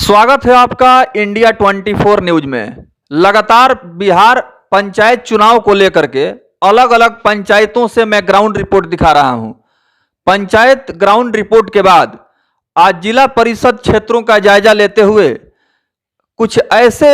स्वागत है आपका इंडिया 24 न्यूज में। लगातार बिहार पंचायत चुनाव को लेकर के अलग अलग पंचायतों से मैं ग्राउंड रिपोर्ट दिखा रहा हूं। पंचायत ग्राउंड रिपोर्ट के बाद आज जिला परिषद क्षेत्रों का जायजा लेते हुए कुछ ऐसे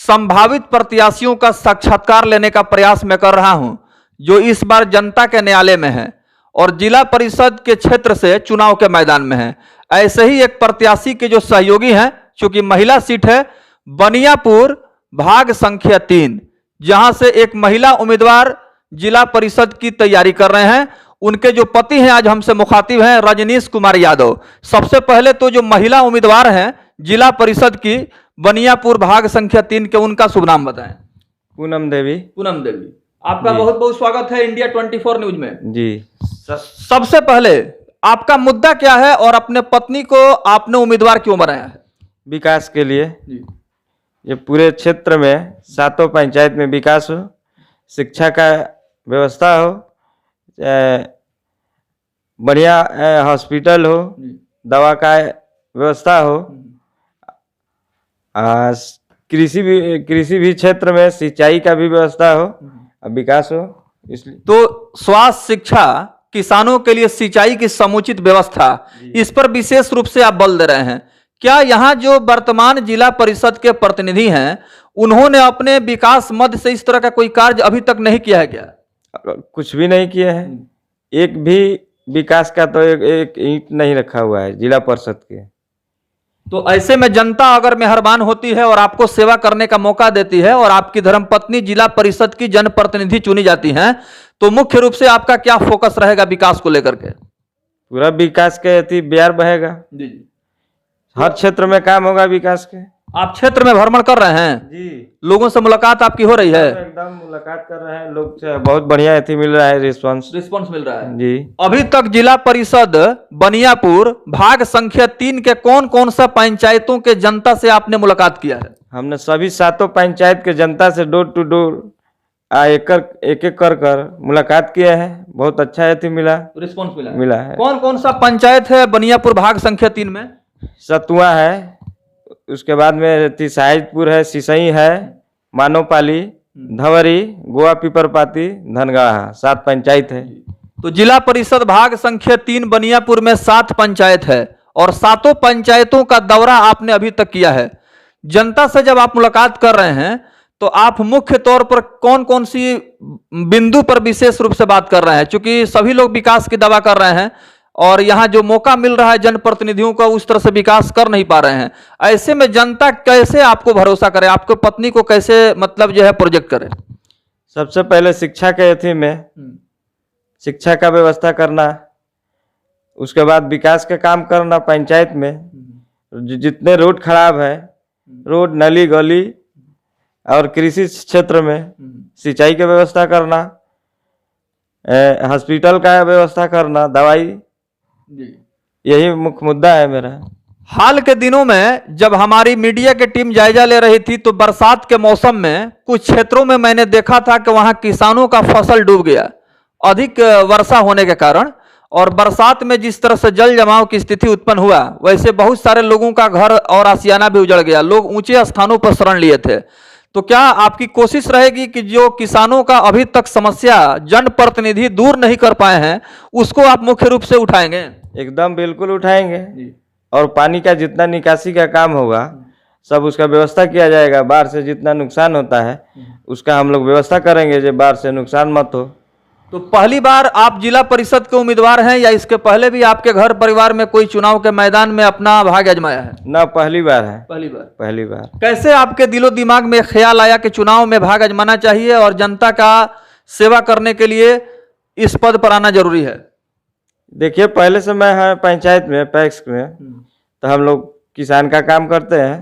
संभावित प्रत्याशियों का साक्षात्कार लेने का प्रयास मैं कर रहा हूं जो इस बार जनता के न्यायालय में है और जिला परिषद के क्षेत्र से चुनाव के मैदान में है। ऐसे ही एक प्रत्याशी के जो सहयोगी हैं, चूंकि महिला सीट है बनियापुर भाग संख्या 3, जहां से एक महिला उम्मीदवार जिला परिषद की तैयारी कर रहे हैं। उनके जो पति हैं आज हमसे मुखातिब हैं, रजनीश कुमार यादव। सबसे पहले तो जो महिला उम्मीदवार हैं जिला परिषद की बनियापुर भाग संख्या 3 के, उनका शुभ नाम बताएं। पूनम देवी। पूनम देवी, आपका बहुत बहुत स्वागत है इंडिया 24 न्यूज में जी। सबसे पहले आपका मुद्दा क्या है और अपने पत्नी को आपने उम्मीदवार क्यों बनाया है? विकास के लिए जी। ये पूरे क्षेत्र में 7 पंचायत में विकास हो, शिक्षा का व्यवस्था हो, बढ़िया हॉस्पिटल हो, दवा का व्यवस्था हो, कृषि भी क्षेत्र में सिंचाई का भी व्यवस्था हो, विकास हो। इसलिए तो स्वास्थ्य, शिक्षा, किसानों के लिए सिंचाई की समुचित व्यवस्था, इस पर विशेष रूप से आप बल दे रहे हैं। क्या यहाँ जो वर्तमान जिला परिषद के प्रतिनिधि हैं उन्होंने अपने विकास मद से इस तरह का कोई कार्य अभी तक नहीं किया है क्या? कुछ भी नहीं किया है। एक भी विकास का तो एक ईंट नहीं रखा हुआ है जिला परिषद के। तो ऐसे में जनता अगर मेहरबान होती है और आपको सेवा करने का मौका देती है और आपकी धर्मपत्नी जिला परिषद की जनप्रतिनिधि चुनी जाती हैं, तो मुख्य रूप से आपका क्या फोकस रहेगा विकास को लेकर के? पूरा विकास के बिहार बहेगा जी। हर क्षेत्र में काम होगा विकास के। आप क्षेत्र में भ्रमण कर रहे हैं जी, लोगों से मुलाकात आपकी हो रही है? एकदम मुलाकात कर रहे हैं लोग से, बहुत बढ़िया मिल रहा है, रिस्पांस मिल रहा है जी। अभी तक जिला परिषद बनियापुर भाग संख्या 3 के कौन कौन सा पंचायतों के जनता से आपने मुलाकात किया है? हमने सभी 7 पंचायत के जनता से डोर टू डोर एक एक कर मुलाकात किया है। बहुत अच्छा रिस्पॉन्स मिला है। कौन कौन सा पंचायत है बनियापुर भाग संख्या 3 में? सतुआ है, उसके बाद में साहिबपुर है, सिसई है, मानोपाली, धवरी, गोवा पीपरपाती, धनगाहा, 7 पंचायत है। तो जिला परिषद भाग संख्या 3 बनियापुर में 7 पंचायत है और 7 पंचायतों का दौरा आपने अभी तक किया है। जनता से जब आप मुलाकात कर रहे हैं तो आप मुख्य तौर पर कौन कौन सी बिंदु पर विशेष रूप से बात कर रहे हैं? क्योंकि सभी लोग विकास की दावा कर रहे हैं और यहाँ जो मौका मिल रहा है जनप्रतिनिधियों का उस तरह से विकास कर नहीं पा रहे हैं। ऐसे में जनता कैसे आपको भरोसा करे, आपको पत्नी को कैसे मतलब जो है प्रोजेक्ट करे? सबसे पहले शिक्षा के एथी में शिक्षा का व्यवस्था करना, उसके बाद विकास के काम करना। पंचायत में जितने रोड खराब है, रोड, नली, गली, और कृषि क्षेत्र में सिंचाई की व्यवस्था करना, हॉस्पिटल का व्यवस्था करना, दवाई, यही मुख्य मुद्दा है मेरा। हाल के दिनों में जब हमारी मीडिया की टीम जायजा ले रही थी तो बरसात के मौसम में कुछ क्षेत्रों में मैंने देखा था कि वहां किसानों का फसल डूब गया अधिक वर्षा होने के कारण। और बरसात में जिस तरह से जल जमाव की स्थिति उत्पन्न हुआ, वैसे बहुत सारे लोगों का घर और आशियाना भी उजड़ गया। लोग ऊंचे स्थानों पर शरण लिए थे। तो क्या आपकी कोशिश रहेगी कि जो किसानों का अभी तक समस्या जनप्रतिनिधि दूर नहीं कर पाए हैं उसको आप मुख्य रूप से उठाएंगे? एकदम बिल्कुल उठाएंगे। और पानी का जितना निकासी का काम होगा सब उसका व्यवस्था किया जाएगा। बाढ़ से जितना नुकसान होता है उसका हम लोग व्यवस्था करेंगे, जो बाढ़ से नुकसान मत हो। तो पहली बार आप जिला परिषद के उम्मीदवार हैं या इसके पहले भी आपके घर परिवार में कोई चुनाव के मैदान में अपना भाग्य आजमाया है? ना, पहली बार है। पहली बार। कैसे आपके दिलो दिमाग में ख्याल आया कि चुनाव में भाग आजमाना चाहिए और जनता का सेवा करने के लिए इस पद पर आना जरूरी है? देखिए, पहले से मैं है पंचायत में, पैक्स में, तो हम लोग किसान का काम करते हैं।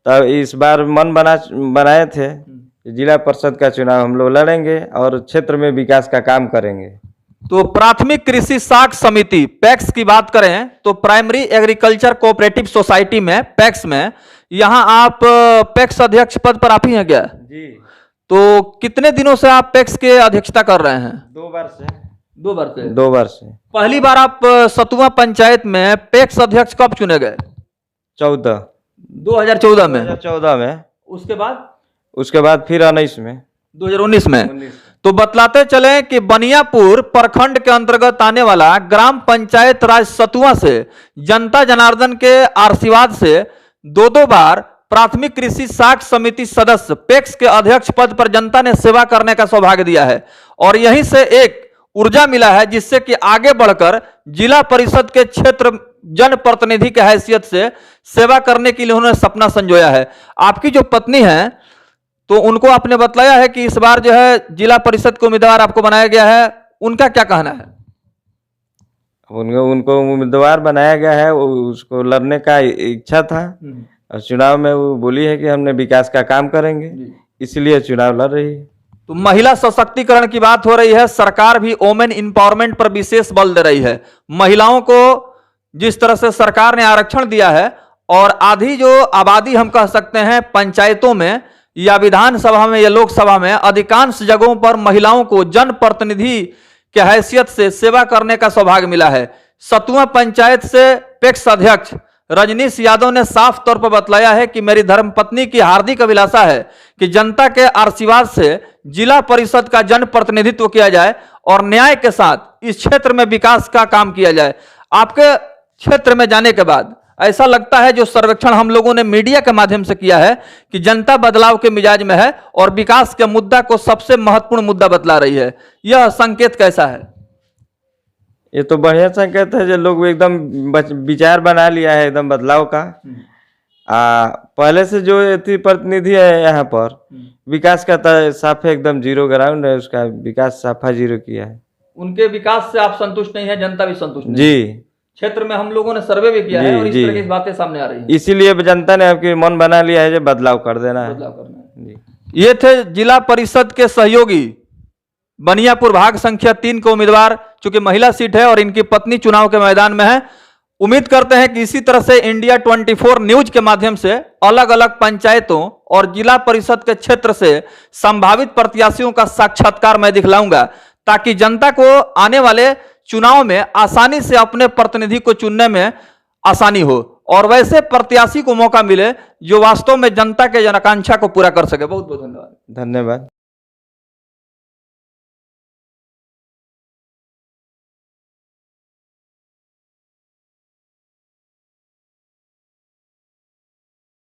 तो इस बार मन बनाए थे जिला परिषद का चुनाव हम लोग लड़ेंगे और क्षेत्र में विकास का काम करेंगे। तो प्राथमिक कृषि साख समिति पैक्स की बात करें तो प्राइमरी एग्रीकल्चर कोऑपरेटिव सोसाइटी में, पैक्स में, यहाँ आप पैक्स अध्यक्ष पद पर आप ही हैं क्या? जी। तो कितने दिनों से आप पैक्स के अध्यक्षता कर रहे हैं? 2 बार से। 2 बार से। पहली बार आप सतुआ पंचायत में पैक्स अध्यक्ष कब चुने गए? 14 2014 में। 2014 में। उसके बाद फिर 19 में, 2019 में। तो बतलाते चले कि बनियापुर प्रखंड के अंतर्गत आने वाला ग्राम पंचायत राज सतुआ से जनता जनार्दन के आशीर्वाद से 2 बार प्राथमिक कृषि साख समिति सदस्य पेक्स के अध्यक्ष पद पर जनता ने सेवा करने का सौभाग्य दिया है और यहीं से एक ऊर्जा मिला है जिससे कि आगे बढ़कर जिला परिषद के क्षेत्र जनप्रतिनिधि की हैसियत से सेवा करने के लिए उन्होंने सपना संजोया है। आपकी जो पत्नी है तो उनको आपने बतलाया है कि इस बार जो है जिला परिषद के उम्मीदवार आपको बनाया गया है, उनका क्या कहना है? उनको उम्मीदवार बनाया गया है, उसको लड़ने का इच्छा था और चुनाव में वो बोली है कि हमने विकास का काम करेंगे, इसलिए चुनाव लड़ रही है। तो महिला सशक्तिकरण की बात हो रही है, सरकार भी वोमेन इंपावरमेंट पर विशेष बल दे रही है। महिलाओं को जिस तरह से सरकार ने आरक्षण दिया है और आधी जो आबादी हम कह सकते हैं पंचायतों में या विधानसभा में या लोकसभा में अधिकांश जगहों पर महिलाओं को जनप्रतिनिधि के हैसियत से सेवा करने का सौभाग्य मिला है। सतुआ पंचायत से पेक्स अध्यक्ष रजनीश यादव ने साफ तौर पर बतलाया है कि मेरी धर्मपत्नी की हार्दिक अभिलाषा है कि जनता के आशीर्वाद से जिला परिषद का जनप्रतिनिधित्व किया जाए और न्याय के साथ इस क्षेत्र में विकास का काम किया जाए। आपके क्षेत्र में जाने के बाद ऐसा लगता है जो सर्वेक्षण हम लोगों ने मीडिया के माध्यम से किया है कि जनता बदलाव के मिजाज में है और विकास के मुद्दा को सबसे महत्वपूर्ण मुद्दा बतला रही है। यह संकेत कैसा है? ये तो बढ़िया संकेत है जो लोग एकदम विचार बना लिया है एकदम बदलाव का। पहले से जो थी प्रतिनिधि है यहाँ पर विकास का साफे एकदम जीरो ग्राउंड है, उसका विकास साफा जीरो किया है। उनके विकास से आप संतुष्ट नहीं है, जनता भी संतुष्ट नहीं जी। क्षेत्र में हम लोगों ने सर्वे भी किया है और इस तरह की बातें सामने आ रही हैं। इसीलिए जनता ने आपके मन बना लिया है जो बदलाव कर देना है। बदलाव करना है। ये थे जिला परिषद के सहयोगी बनियापुर भाग संख्या 3 के उम्मीदवार, चूंकि महिला सीट है और इनकी पत्नी चुनाव के मैदान में है। उम्मीद करते हैं कि इसी तरह से इंडिया 24 न्यूज के माध्यम से अलग अलग पंचायतों और जिला परिषद के क्षेत्र से संभावित प्रत्याशियों का साक्षात्कार मैं दिखलाऊंगा ताकि जनता को आने वाले चुनाव में आसानी से अपने प्रतिनिधि को चुनने में आसानी हो और वैसे प्रत्याशी को मौका मिले जो वास्तव में जनता के आकांक्षा को पूरा कर सके। बहुत बहुत धन्यवाद। धन्यवाद।